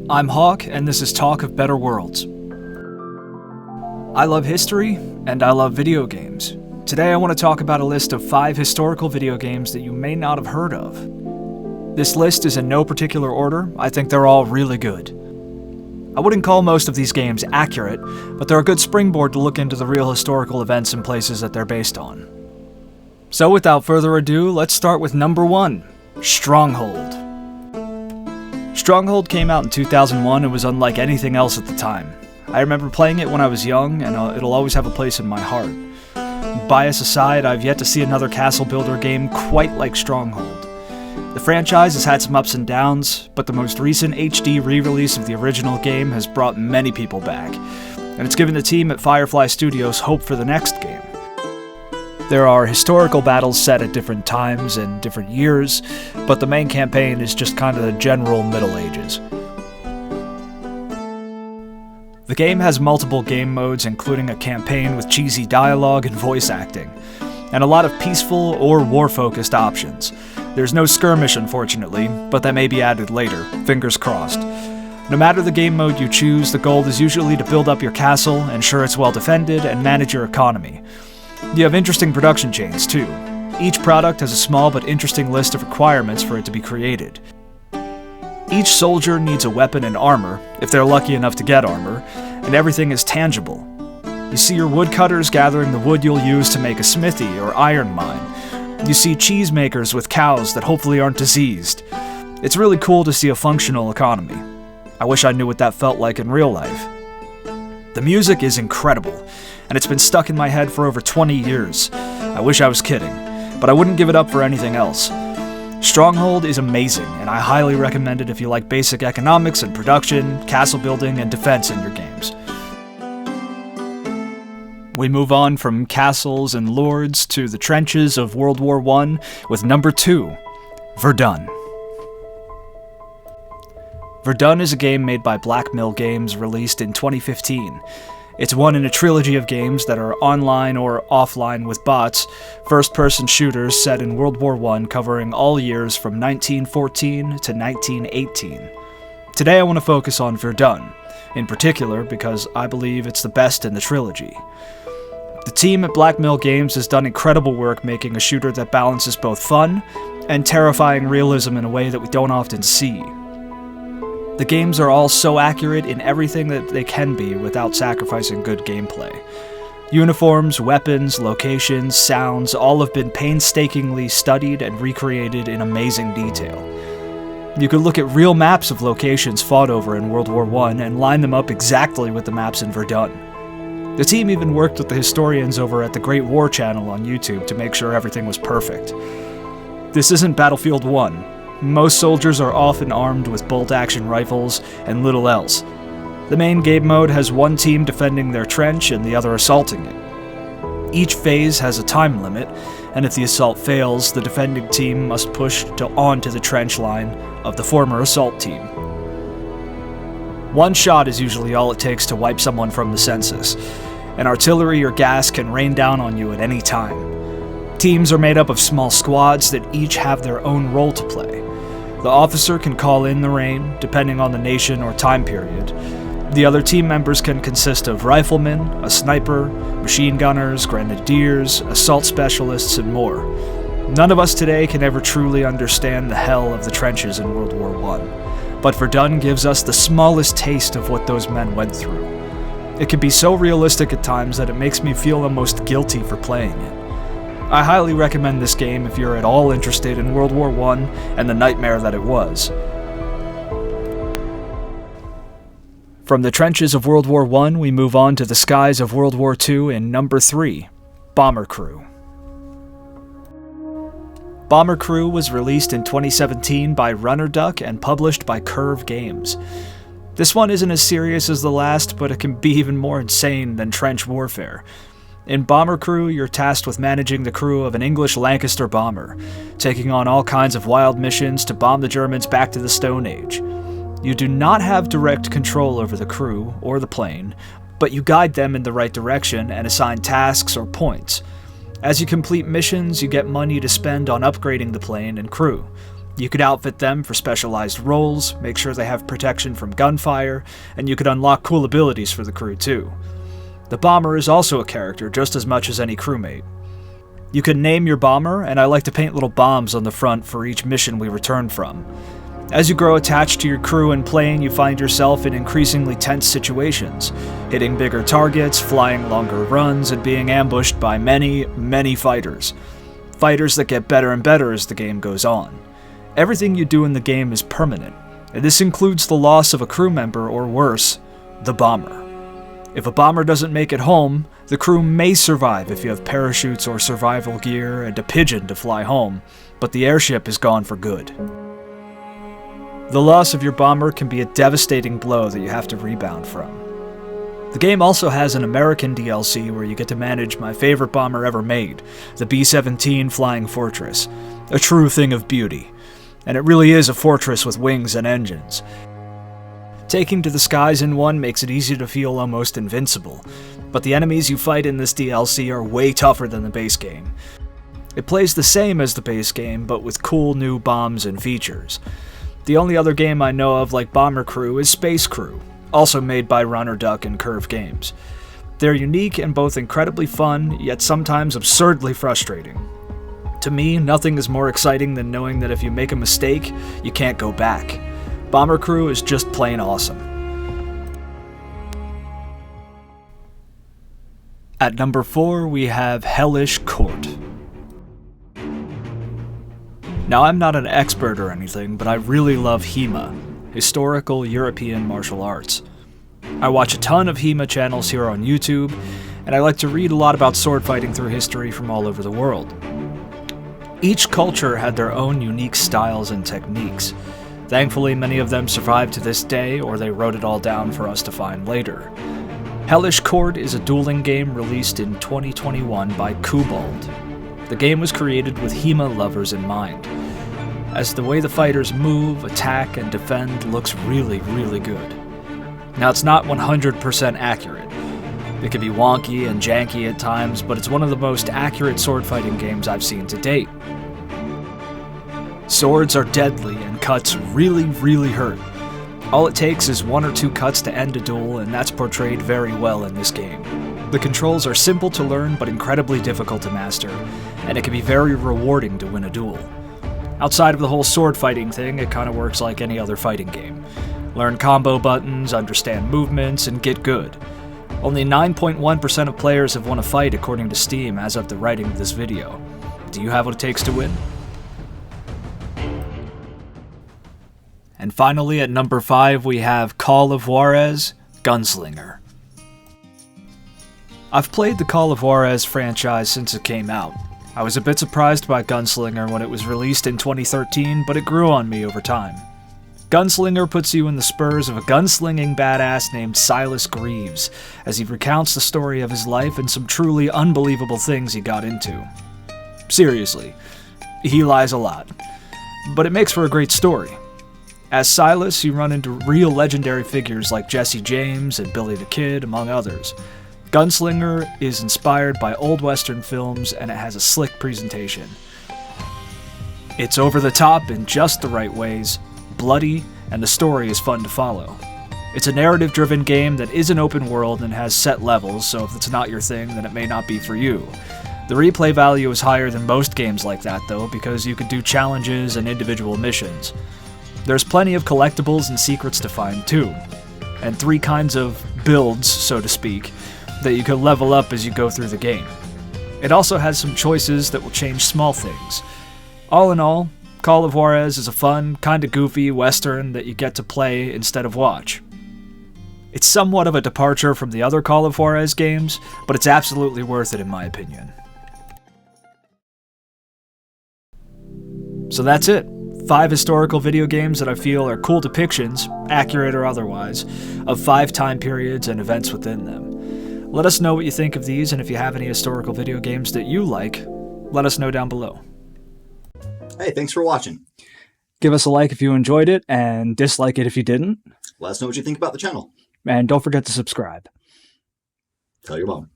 I'm Hawk, and this is Talk of Better Worlds. I love history, and I love video games. Today I want to talk about a list of 5 historical video games that you may not have heard of. This list is in no particular order. I think they're all really good. I wouldn't call most of these games accurate, but they're a good springboard to look into the real historical events and places that they're based on. So without further ado, let's start with number 1, Stronghold. Stronghold came out in 2001 and was unlike anything else at the time. I remember playing it when I was young, and it'll always have a place in my heart. Bias aside, I've yet to see another castle builder game quite like Stronghold. The franchise has had some ups and downs, but the most recent HD re-release of the original game has brought many people back, and it's given the team at Firefly Studios hope for the next game. There are historical battles set at different times and different years, but the main campaign is just kind of the general Middle Ages. The game has multiple game modes, including a campaign with cheesy dialogue and voice acting, and a lot of peaceful or war-focused options. There's no skirmish, unfortunately, but that may be added later, fingers crossed. No matter the game mode you choose, the goal is usually to build up your castle, ensure it's well defended, and manage your economy. You have interesting production chains, too. Each product has a small but interesting list of requirements for it to be created. Each soldier needs a weapon and armor, if they're lucky enough to get armor, and everything is tangible. You see your woodcutters gathering the wood you'll use to make a smithy or iron mine. You see cheesemakers with cows that hopefully aren't diseased. It's really cool to see a functional economy. I wish I knew what that felt like in real life. The music is incredible, and it's been stuck in my head for over 20 years. I wish I was kidding, but I wouldn't give it up for anything else. Stronghold is amazing, and I highly recommend it if you like basic economics and production, castle building, and defense in your games. We move on from castles and lords to the trenches of World War I with number 2, Verdun. Verdun is a game made by Black Mill Games, released in 2015. It's one in a trilogy of games that are online or offline with bots, first-person shooters set in World War I covering all years from 1914 to 1918. Today I want to focus on Verdun, in particular because I believe it's the best in the trilogy. The team at Black Mill Games has done incredible work making a shooter that balances both fun and terrifying realism in a way that we don't often see. The games are all so accurate in everything that they can be without sacrificing good gameplay. Uniforms, weapons, locations, sounds, all have been painstakingly studied and recreated in amazing detail. You could look at real maps of locations fought over in World War I and line them up exactly with the maps in Verdun. The team even worked with the historians over at the Great War channel on YouTube to make sure everything was perfect. This isn't Battlefield 1. Most soldiers are often armed with bolt-action rifles and little else. The main game mode has one team defending their trench and the other assaulting it. Each phase has a time limit, and if the assault fails, the defending team must push onto the trench line of the former assault team. One shot is usually all it takes to wipe someone from the census, and artillery or gas can rain down on you at any time. Teams are made up of small squads that each have their own role to play. The officer can call in the rain, depending on the nation or time period. The other team members can consist of riflemen, a sniper, machine gunners, grenadiers, assault specialists, and more. None of us today can ever truly understand the hell of the trenches in World War I, but Verdun gives us the smallest taste of what those men went through. It can be so realistic at times that it makes me feel almost guilty for playing it. I highly recommend this game if you're at all interested in World War I and the nightmare that it was. From the trenches of World War I, we move on to the skies of World War II in number 3, Bomber Crew. Bomber Crew was released in 2017 by RunnerDuck and published by Curve Games. This one isn't as serious as the last, but it can be even more insane than trench warfare. In Bomber Crew, you're tasked with managing the crew of an English Lancaster bomber, taking on all kinds of wild missions to bomb the Germans back to the Stone Age. You do not have direct control over the crew or the plane, but you guide them in the right direction and assign tasks or points. As you complete missions, you get money to spend on upgrading the plane and crew. You could outfit them for specialized roles, make sure they have protection from gunfire, and you could unlock cool abilities for the crew too. The bomber is also a character just as much as any crewmate. You can name your bomber, and I like to paint little bombs on the front for each mission we return from. As you grow attached to your crew and playing, you find yourself in increasingly tense situations, hitting bigger targets, flying longer runs, and being ambushed by many, many fighters. Fighters that get better and better as the game goes on. Everything you do in the game is permanent, and this includes the loss of a crew member or worse, the bomber. If a bomber doesn't make it home, the crew may survive if you have parachutes or survival gear and a pigeon to fly home, but the airship is gone for good. The loss of your bomber can be a devastating blow that you have to rebound from. The game also has an American DLC where you get to manage my favorite bomber ever made, the B-17 Flying Fortress, a true thing of beauty. And it really is a fortress with wings and engines. Taking to the skies in one makes it easy to feel almost invincible, but the enemies you fight in this DLC are way tougher than the base game. It plays the same as the base game, but with cool new bombs and features. The only other game I know of like Bomber Crew is Space Crew, also made by Runner Duck and Curve Games. They're unique and both incredibly fun, yet sometimes absurdly frustrating. To me, nothing is more exciting than knowing that if you make a mistake, you can't go back. Bomber Crew is just plain awesome. At number 4, we have Hellish Court. Now, I'm not an expert or anything, but I really love HEMA, historical European martial arts. I watch a ton of HEMA channels here on YouTube, and I like to read a lot about sword fighting through history from all over the world. Each culture had their own unique styles and techniques. Thankfully, many of them survive to this day, or they wrote it all down for us to find later. Hellish Court is a dueling game released in 2021 by Kubald. The game was created with HEMA lovers in mind, as the way the fighters move, attack, and defend looks really, really good. Now, it's not 100% accurate. It can be wonky and janky at times, but it's one of the most accurate sword fighting games I've seen to date. Swords are deadly and cuts really, really hurt. All it takes is 1 or 2 cuts to end a duel, and that's portrayed very well in this game. The controls are simple to learn but incredibly difficult to master, and it can be very rewarding to win a duel. Outside of the whole sword fighting thing, it kind of works like any other fighting game. Learn combo buttons, understand movements, and get good. Only 9.1% of players have won a fight according to Steam as of the writing of this video. Do you have what it takes to win? And finally, at number 5, we have Call of Juarez, Gunslinger. I've played the Call of Juarez franchise since it came out. I was a bit surprised by Gunslinger when it was released in 2013, but it grew on me over time. Gunslinger puts you in the spurs of a gunslinging badass named Silas Greaves, as he recounts the story of his life and some truly unbelievable things he got into. Seriously, he lies a lot. But it makes for a great story. As Silas, you run into real legendary figures like Jesse James and Billy the Kid, among others. Gunslinger is inspired by old Western films, and it has a slick presentation. It's over the top in just the right ways, bloody, and the story is fun to follow. It's a narrative-driven game that is an open world and has set levels, so if it's not your thing, then it may not be for you. The replay value is higher than most games like that, though, because you can do challenges and individual missions. There's plenty of collectibles and secrets to find too, and 3 kinds of builds, so to speak, that you can level up as you go through the game. It also has some choices that will change small things. All in all, Call of Juarez is a fun, kinda goofy Western that you get to play instead of watch. It's somewhat of a departure from the other Call of Juarez games, but it's absolutely worth it in my opinion. So that's it. 5 historical video games that I feel are cool depictions, accurate or otherwise, of 5 time periods and events within them. Let us know what you think of these, and if you have any historical video games that you like, let us know down below. Hey, thanks for watching. Give us a like if you enjoyed it, and dislike it if you didn't. Let us know what you think about the channel. And don't forget to subscribe. Tell your mom.